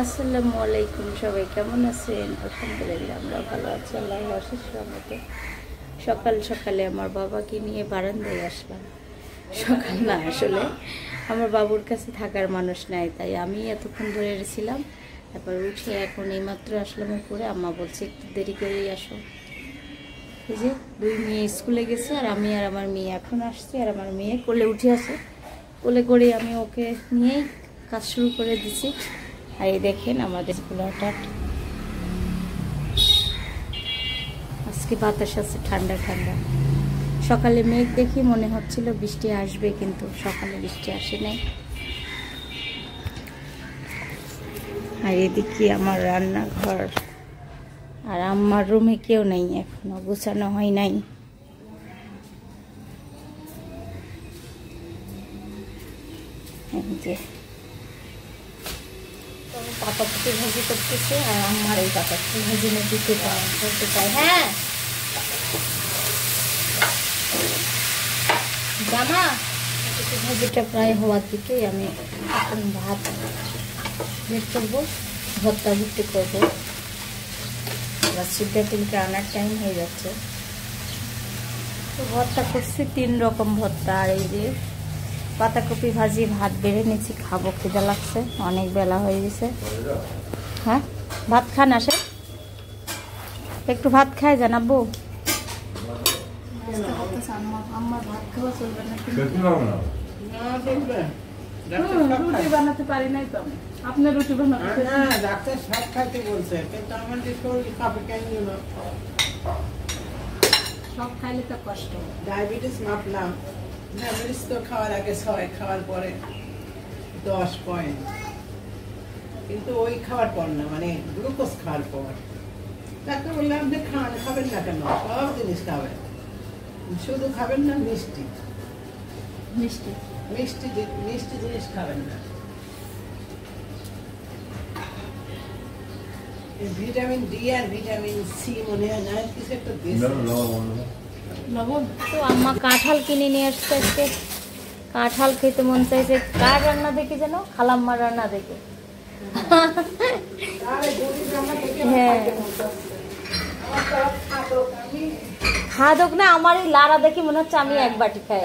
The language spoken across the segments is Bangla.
আসসালামু আলাইকুম, সবাই কেমন আছেন? আলহামদুলিল্লাহ আমরা ভালো আছি, আল্লাহর অশেষ রহমতে। সকাল সকালে আমার বাবাকে নিয়ে বারান্দায় আসলাম। সকাল না, আসলে আমার বাবুর কাছে থাকার মানুষ নাই, তাই আমি এতক্ষণ ধরে ছিলাম। তারপর উঠে এখন এইমাত্র আসলাম উপরে। আম্মা বলছে একটু দেরি করেই আসো। এই যে দুই মেয়ে স্কুলে গেছে, আর আমি আর আমার মেয়ে এখন আসছি, আর আমার মেয়ে কোলে উঠে আছে। কোলে করে আমি ওকে নিয়েই কাজ শুরু করে দিছি। আর এই দেখেন আমাদের কুলারটা, আজকে বাতাস আছে ঠান্ডা ঠান্ডা। সকালে মেঘ দেখি মনে হচ্ছিল বৃষ্টি আসবে, কিন্তু সকালে বৃষ্টি আসে নাই। আর এদিকে আমার রান্নাঘর, আর আমার রুমে কেউ নেই, এখনো গোছানো হয় নাই। যে পাতাকপি ভাজি করতেছে, আর আমার এই পাতাকপি ভাজি না দিতে করতে চাই। হ্যাঁ জামা ভাজিটা প্রায় হওয়ার দিকে আমি এখন ভাত বের করবো, ভর্তা ভর্তি করবো। এবার সিদ্ধার্থকে আনার টাইম হয়ে যাচ্ছে, তো ভর্তা করছি 3 রকম ভর্তা। আর এই যে পাতাকপি ভাজি, ভাত বেড়ে নিচ্ছি, খাবো, খিদা লাগছে, অনেক বেলা হয়ে গেছে। হ্যাঁ ভাত খান, আসে একটু ভাত খায় জানাবো। আমার ভাত খাওয়া চলবে না, রুটি বানাতে পারি নাই তো। আপনার রুটি বানাতে ডাক্তার সব খাইতে বলছে, কিন্তু আমার যে শরীর খাবে কেন না, সব খাইলে তো কষ্ট। ডায়াবেটিস মাপলাম, ডায়াবেটিস তো খাওয়ার আগে 6, খাওয়ার পরে 10 পয়েন্ট, কিন্তু ওই খাওয়ার পর না, মানে গ্লুকোজ খাওয়ার পর। ডাক্তার বললাম যে খাবেন না কেন, সব জিনিস খাবেন, শুধু খাবেন না মিষ্টি মিষ্টি মিষ্টি মিষ্টি জিনিস খাবেন না। ভিটামিন ডি আর ভিটামিন সি মনে হয় না কিছু একটা দিয়েছে। লবণ তো আম্মা কাঁঠাল কিনে নিয়ে আসতে আসতে, কাঁঠাল খেতে মন চাইছে। কার রান্না দেখে যেন? খালাম্মার রান্না দেখে। হ্যাঁ খাদক না, আমার এই লাড়া দেখে মনে হচ্ছে আমি এক বাটি খাই।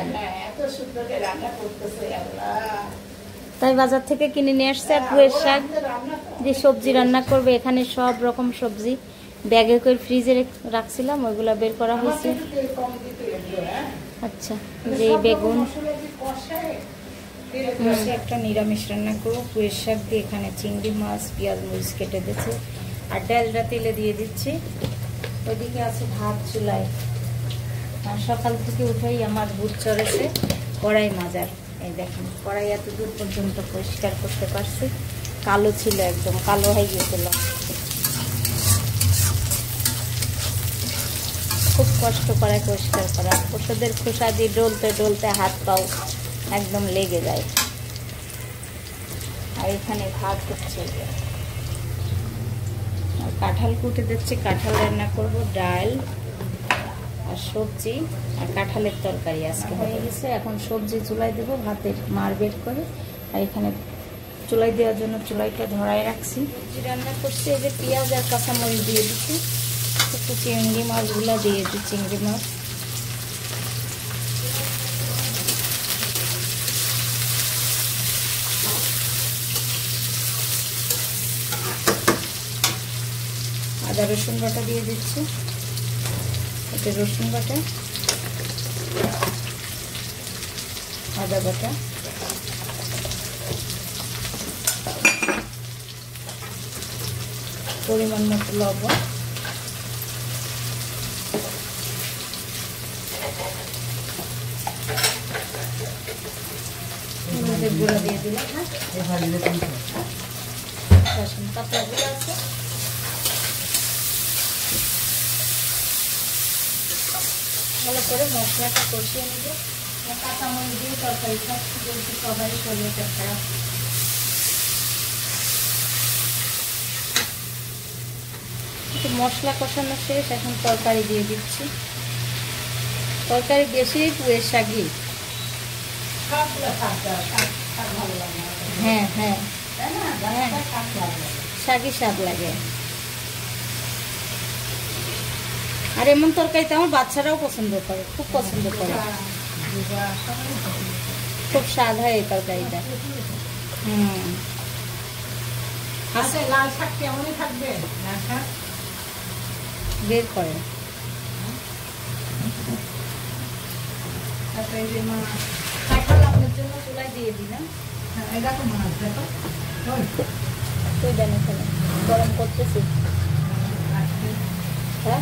তাই বাজার থেকে কিনে নিয়ে আসছে। আর পুয়ের শাক যে সবজি রান্না করবে, এখানে সব রকম সবজি ব্যাগে করে ফ্রিজে রাখছিলাম, ওইগুলা বের করা হয়েছে। আচ্ছা, যে বেগুন একটা নিরামিষ রান্না করবো পুয়ের শাক দিয়ে। এখানে চিংড়ি মাছ, পেঁয়াজ মরিচ কেটে দিচ্ছে, আর ডালটা তেলে দিয়ে দিচ্ছি। ওইদিকে আছে ভাত চুলায়। আর সকাল থেকে উঠেই আমার বুট চড়েছে কড়াই মাজার। এই দেখেন কড়াই এত দূর পর্যন্ত পরিষ্কার করতে পারছি, কালো ছিল, একদম কালো হয়ে গিয়েছিল। খুব কষ্ট করে পরিষ্কার করা, ওষুধের খোসা দিয়ে ডলতে ডলতে হাত পাও একদম লেগে যায়। আর এখানে ভাত হচ্ছে, আর কাঁঠাল কুটে দিচ্ছে, কাঁঠাল রান্না করব, ডাল আর সবজি আর কাঁঠালের তরকারি আজকে হয়ে গেছে। এখন সবজি চুলাই দেবো, ভাতের মার বের করে। আর এখানে চুলাই দেওয়ার জন্য চুলাইটা ধরায় রাখছি। রান্না করছি, এই যে পেঁয়াজ আর কাঁচামরিচ দিয়ে দিচ্ছি, একটু চিংড়ি মাছগুলো দিয়ে দিচ্ছি, চিংড়ি মাছ। আদা রসুন বাটা দিয়ে দিচ্ছি, এটা রসুন বাটা, আদা বাটা, পরিমাণ মতো লবণ, হলুদের গুঁড়া দিয়ে দিলাম। রসুন পাতলা গুঁড়া আছে, ভালো করে মশলাটা কষিয়ে নেব। কাঁচামরিচ দিয়ে তরকারি খাচ্ছি, বলছি সবারই শরীরটা খারাপ। মশলা কষানো শেষ, এখন তরকারি দিয়ে দিচ্ছি। তরকারি বেশি পুয়ের শাকই। হ্যাঁ হ্যাঁ হ্যাঁ শাকই স্বাদ লাগে। আর এমন তরকারিতে আমার বাচ্চারাও পছন্দ করে, খুব পছন্দ করে, খুব স্বাদ হয় এই তরকারিটা। আচ্ছা, লাল শাক কেমনই থাকবে, লাল শাক বের করে। তারপরে এই যে মাছ, কাঁঠাল আপনার জন্য চুলায় দিয়ে দিই না? হ্যাঁ, এই দেখো মাছ, দেখো ওই, তুই দেন এখানে, গরম করতেছি। হ্যাঁ,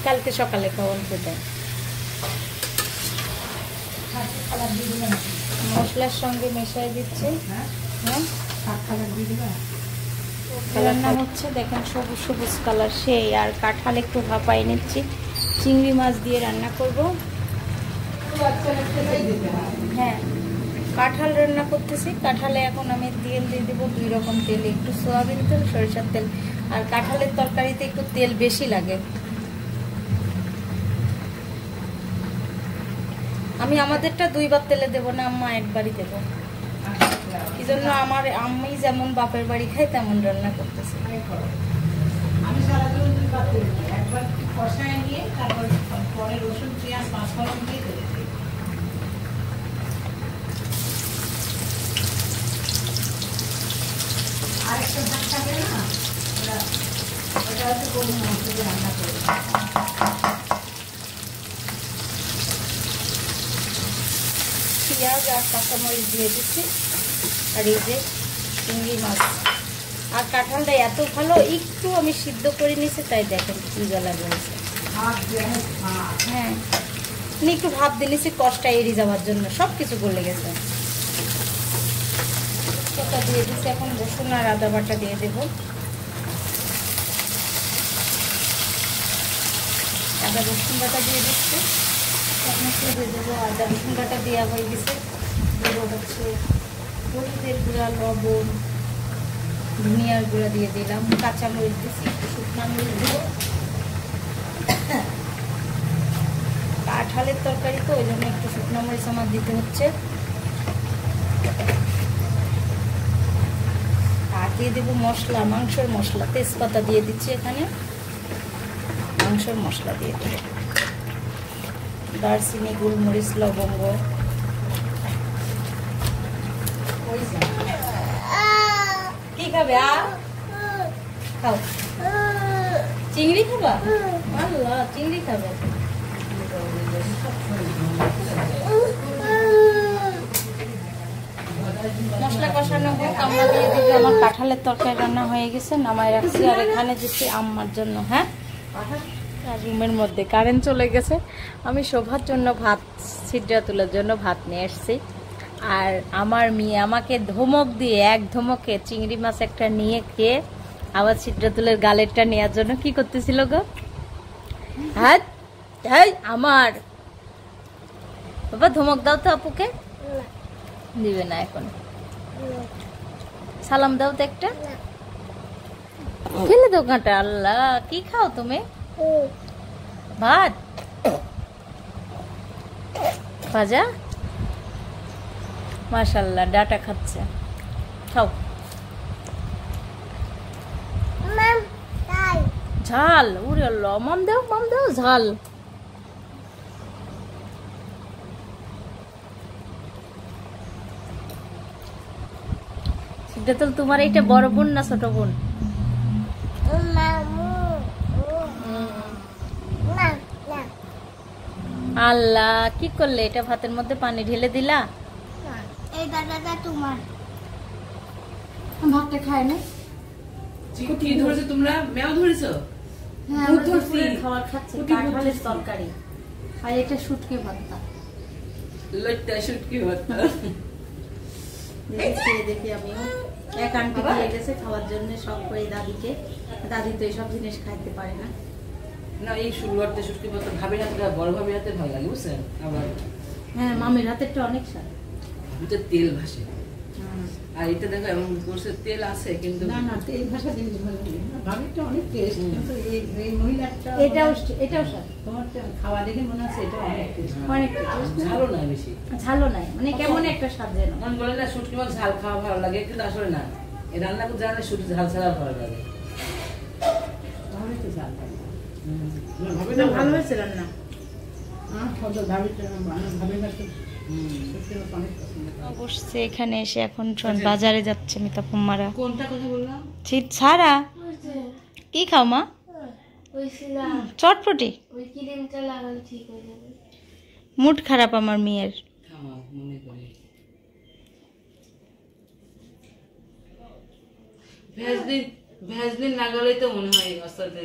কালকে সকালে খাওয়ান দেন। মশলার সঙ্গে মেশাই দিচ্ছি। হ্যাঁ, রান্না হচ্ছে, দেখেন সবুজ সবুজ কালার সেই। আর কাঁঠাল একটু ভাপাই নিচ্ছি, চিংড়ি মাছ দিয়ে রান্না করব। হ্যাঁ, কাঁঠাল রান্না করতেছি। কাঁঠালে এখন আমি তেল দিয়ে দেবো 2 রকম তেল, একটু সয়াবিন তেল, সরিষার তেল। আর কাঁঠালের তরকারিতে একটু তেল বেশি লাগে। আমি আমাদেরটা 2 বার তেলে দেবো না, আম্মা একবারই দেবো। এই জন্য আমার আমি যেমন বাপের বাড়ি খাই তেমন রান্না করতেছি। আমি সারাদিন 2 বার তেল দিই, একবার কষায় নিয়ে তারপর পরে রসুন পেঁয়াজ পাঁচফোড়ন দিয়ে তেল দিই। আরেকটা ভাত থাকে না, ওটা হচ্ছে গরুর মাংস দিয়ে রান্না করি। পেঁয়াজ আর কাঁচামরিচ দিয়ে দিচ্ছি। আর এই যে চিংড়ি মাছ আর কাঁঠালটা এত ভালো, একটু আমি সিদ্ধ করে নিয়েছি, তাই দেখেন কি জ্বালা রয়েছে। হ্যাঁ, একটু ভাপ দিয়ে নিয়েছি কষ্টটা এড়িয়ে যাওয়ার জন্য, সব কিছু গলে গেছে। সেটা দিয়ে দিচ্ছি। এখন রসুন আর আদা বাটা দিয়ে দেবো। আদা রসুন বাটা দিয়ে দিচ্ছি। আপনাকে দিয়ে দেবো। আদা রসুন বাটা দেওয়া হয়ে গেছে। দেবো হচ্ছে হলুদের গুঁড়া, লবণ, ধনিয়ার গুঁড়া দিয়ে দিলাম, কাঁচামরিচ দিচ্ছি, একটু শুকনো মরিচ দেবো। কাঁঠালের তরকারি তো ওই জন্য একটু শুকনো মরিচ আমার দিতে হচ্ছে। আর দিয়ে দেবো মশলা, মাংসের মশলা, তেজপাতা দিয়ে দিচ্ছি এখানে। মাংসের মশলা দিয়ে দেবো, দারচিনি, গোলমরিচ, লবঙ্গ। কি খাবে? খাও, চিংড়ি খাবা? আল্লাহ, চিংড়ি খাবে। মশলা কষানো হোক, আমরা দিয়ে দিবি। আমার কাঁঠালের তরকারি রান্না হয়ে গেছে, নামাই রাখছি। আর এখানে দিচ্ছি আম্মার জন্য। হ্যাঁ, আর রুমের মধ্যে কারেন্ট চলে গেছে। আমি শোভার জন্য ভাত, ছিদ্রা তোলার জন্য ভাত নিয়ে এসছি। আর আমার মেয়ে আমাকে ধমক দিয়ে, এক ধমকে চিংড়ি মাছ একটা নিয়ে খেয়ে আবার ছিদ্রা তুলের গালেরটা নেওয়ার জন্য কি করতেছিল গো? হ্যাঁ, আমার বাবা ধমক দাও তো আপুকে। দিবে না এখন। সালাম দাও তো একটা। ফেলে দো কাঁটা। আল্লাহ, কি খাও তুমি? ভাত ভাজা, মাশাআল্লাহ, ডাটা খাচ্ছে। খাও। ঝাল, উরে আল্লাহ, মাম দাও ঝাল। সেটা তো তোমার এইটা বড় বোন না ছোট বোন? আল্লাহ, কি করলে? এটা ভাতের মধ্যে পানি ঢেলে দিলা? এই দাদাটা তোমার। ভাতটা খায় না। কি ধরেছো তোমরা? মেও ধরেছো? হ্যাঁ, আমরা দুপুরে খাবার খাচ্ছি, কাঁঠালের তরকারি। আর এটা শুটকি ভর্তা। লইটা শুটকি ভর্তা। দেখি আমিও। এক আন্টি দিয়ে গেছে খাওয়ার জন্য সব করে দাদিকে। দাদি তো এইসব জিনিস খাইতে পারে না। না, এই শুটকি শুটকি ভর্তা ভাবির হাতে, বড় ভাবির হাতে ভালো লাগে, বুঝছেন? আবার হ্যাঁ, মামির হাতেরটা অনেক স্বাদ। দুটো তেল ভাসে। আর এটা দেখো এমন করছে তেল আছে কিন্তু না না তেল ভাষা জিনিস ভালো লাগে না, ভাবিরটা অনেক টেস্ট, কিন্তু এই মহিলাটা এটাও স্বাদ, তোমার খাওয়া দেখে মনে হচ্ছে এটা অনেক টেস্ট। অনেক টেস্ট, ঝালও নাই বেশি। ঝালও নাই, মানে কেমন একটা স্বাদ যেন। মন বলে না শুটকি মাছ ঝাল খাওয়া ভালো লাগে, কিন্তু আসলে না, এই রান্না করতে জানলে শুটকি ঝাল ছাড়া ভালো লাগে। তাহলে তো ঝাল লাগে। ভাবি না, না ভালো হয়েছে রান্না। ভাবিটা ভাবি না তো সত্যি অনেক পছন্দ করে। বসছে এখানে এসে, এখন বাজারে যাচ্ছে মিতাপুম্মারা। কোনটা কথা বললাম? শীত ছাড়া কি খাও মা? চটপটি। ওই ক্রিমটা লাগালে ঠিক হয়ে যাবে। মুড খারাপ আমার মেয়ের। খাওয়া মনে করি ভ্যাজলিন লাগালেই তো মনে হয় অস্তাতে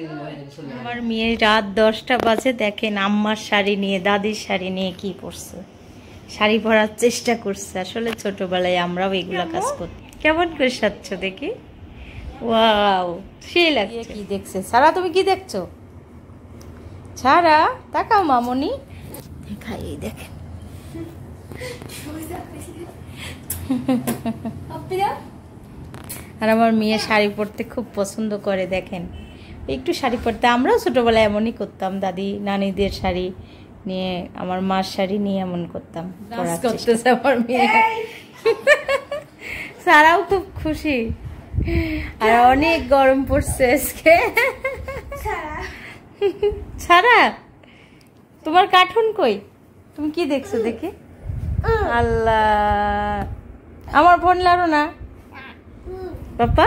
চলে। আমার মেয়ে রাত 10টা বাজে, দেখেন আম্মার শাড়ি নিয়ে, দাদির শাড়ি নিয়ে কি পরছে, শাড়ি পরার চেষ্টা করছে। আসলে ছোটবেলায় আমরাও এগুলা কাজ করতাম। কেমন করে সাজছ দেখি, ওয়াও সেই লাগছে। কি দেখছে সারা? তুমি কি দেখছো সারা? তাকাও মামনি, খাই দেখেন। আর আমার মেয়ে শাড়ি পরতে খুব পছন্দ করে, দেখেন একটু শাড়ি পরতে। আমরাও ছোটবেলায় এমনই করতাম, দাদি নানিদের শাড়ি নিয়ে, আমার মার শাড়ি নিয়ে এমন করতাম। করতেছে আমার মেয়ে, সারাও খুব খুশি। আর অনেক গরম পড়ছে আজকে। সারা তোমার কার্টুন কই? তুমি কি দেখছো দেখি? আল্লাহ, আমার ফোন লাড়ো না পাপা।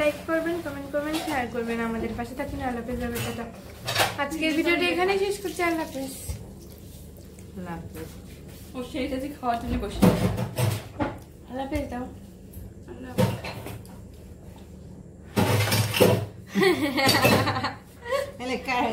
লাইক করবেন, কমেন্ট করবেন, শেয়ার করবেন, আমাদের পাশে থাকুন। আল্লাহ হাফেজ। আজকের ভিডিওটা এখানে শেষ করছি। আল্লাহ হাফেজ। ও সেইটা যে খাওয়ার জন্য বসে। আল্লাহ হাফেজ দাও। আল্লাহ Ele cai,